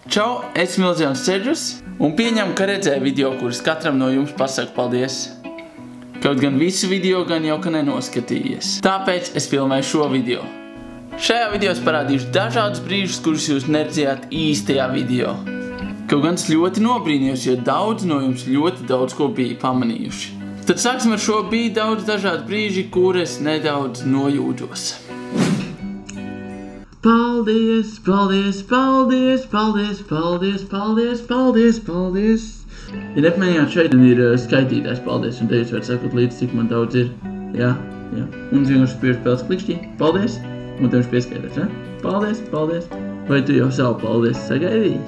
Čau, es Milzijons Ceļus un pieņemu, ka redzēju video, kuras katram no jums pasaku paldies. Kaut gan visu video gan jau ka nenoskatījies. Tāpēc es filmēju šo video. Šajā video es parādīšu dažādus brīžus, kurus jūs neredzējāt īstajā video. Kaut gan es ļoti nobrīnījos, jo daudz no jums ļoti daudz ko bija pamanījuši. Tad sāksim ar šo, bija daudz dažādu brīži, kur es nedaudz nojūtos. Paldies, paldies, paldies, paldies, paldies, paldies, paldies, paldies. Ja nepamanījāt, šeit ir skaitītājs paldies, un te jūs varat sakot līdz, cik man daudz ir. Jā. Un vienkārši spiež spēles klikšķī. Paldies, un te viņš pieskaitās, ja? Paldies, paldies. Vai tu jau savu paldies sagaidīji?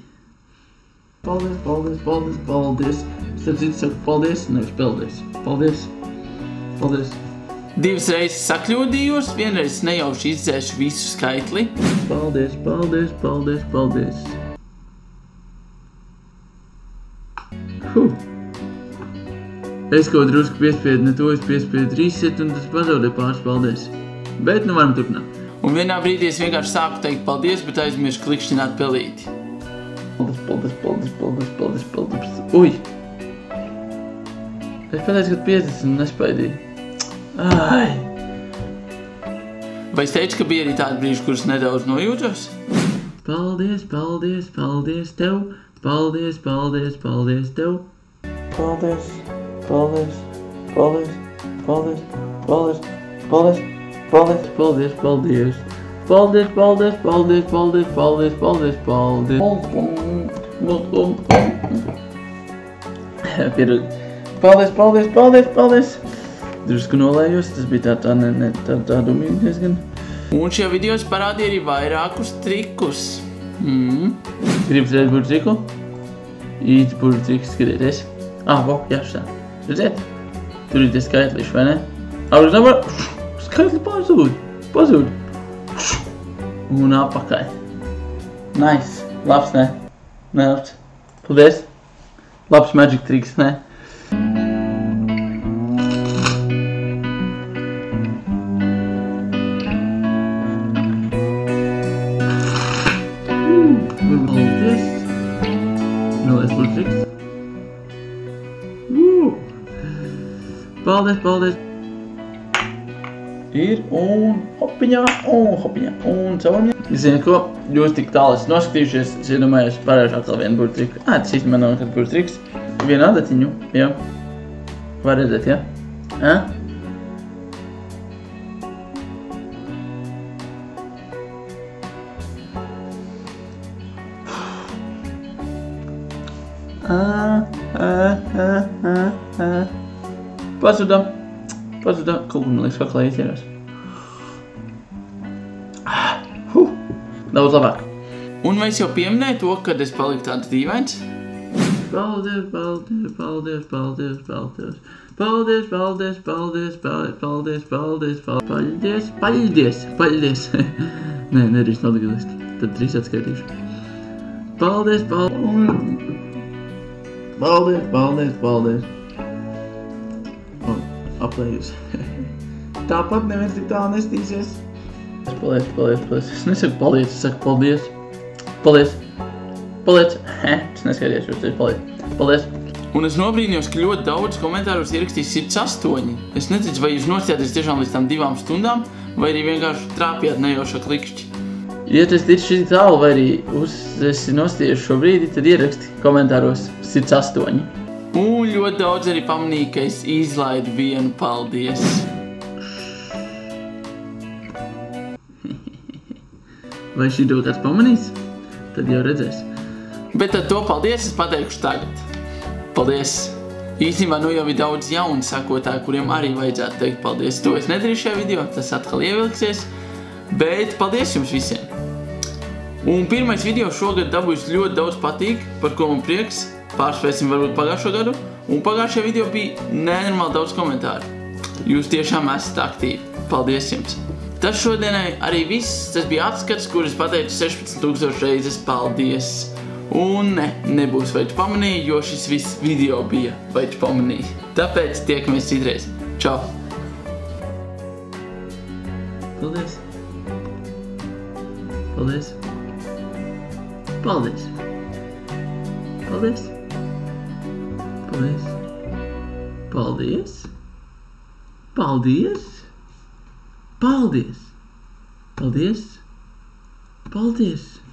Paldies, paldies, paldies, paldies. Starp citu saku paldies, nevis peldies. Paldies, paldies. Divas reizes sakļūdījos, vienreiz nejauši izdzēšu visu skaitli. Paldies, paldies, paldies, paldies. Es kaut drusku piespiedu, ne to es piespiedu reset un tas pazaudē pāris paldies. Bet nu varam turpināt. Un vienā brīdī es vienkārši sāku teikt paldies, bet aizmiršu klikšķināt pelīti. Paldies, paldies, paldies, paldies, paldies, paldies. Uj! Es pateicu, ka 50 un nespaidīju. Ai! Vai es teicu, ka bija arī tādi brīži, kurus nedaudz nojūtos? Paldies, paldies, paldies tev! Paldies, paldies, paldies tev! Paldies, paldies, paldies, paldies, paldies, paldies, paldies, paldies, paldies! Paldies, paldies, paldies, paldies, paldies, paldies, paldies! Paldies, paldies, paldies, paldies! Drusku nolējos, tas bija tā dumīgi diezgan. Un šajā video es parādīju arī vairākus trikus. Gribas redzēt burtu triku? Īsti burtu triks, skatieties. Jā, šitā. Redziet? Tur ir tie skaitlīši, vai ne? Augurs nabar, skaitli pazūd. Un apakaļ. Nice. Labs, ne? Ne, labs. Paldies. Labs magic triks, ne? Paldies, paldies. Ir un hopiņā, un caurumā. Zini ko, jūs tik tālu esat noskatījušies, es iedomājos parāžu atkal vienu burtu triku. Tas īstenībā nav nekad burtu triks. Vienu adatiņu, jā. Var redzēt, jā? Pazuda, kaut kur man liekas kaklā ietierās. Daudz labāk. Un vai es jau pieminēju to, kad es paliku tāds dīvains? Paldies, paldies, paldies, paldies, paldies. Paldies, paldies, paldies, paldies, paldies, paldies, paldies, paldies. Nē, nedrīkst nodagaliski. Tad 3 atskaitīšu. Paldies, paldies. Paldies, paldies, paldies. Aplējus. Tāpat neviens tik tālu nestīsies. Paldies. Es nesaku paldies, es saku paldies. Paldies. Es neskaties, jūs teicu paldies. Un es nobrīnījos, ka ļoti daudz komentāros ierakstīs 108. Es neticu, vai jūs nostājāties tiešām līdz tam 2 stundām, vai arī vienkārši trāpjāt nejaušā klikšķi. Ja tu esi ticis šī tālu, vai arī esi nostājies šo brīdi, tad ieraksti komentāros 108. Un ļoti daudz arī pamanīja, ka es izlaidu vienu paldies. Vai šito kāds pamanīs? Tad jau redzēs. Bet tad to paldies es pateikšu tagad. Paldies! Īstenībā nu jau ir daudz jauni sakotāji, kuriem arī vajadzētu teikt paldies. To es nedarīšu šajā video, tas atkal ievilksies. Bet paldies jums visiem! Un pirmais video šogad dabūjis ļoti daudz patīk, par ko man prieks. Pārspēsim varbūt pagājušo gadu, un pagājušajā video bija nenormāli daudz komentāru. Jūs tiešām esat aktīvi. Paldies jums! Tas šodienai arī viss, tas bija atskats, kur es pateicu 16,000 reizes paldies. Un nebūs vai tu pamanīji, jo šis viss video bija vai tu pamanīji. Tāpēc tiekamies citreiz. Čau! Paldies! Paldies! Paldies! Paldies. Paldies. Paldies. Paldies. Paldies. Paldies. Paldies.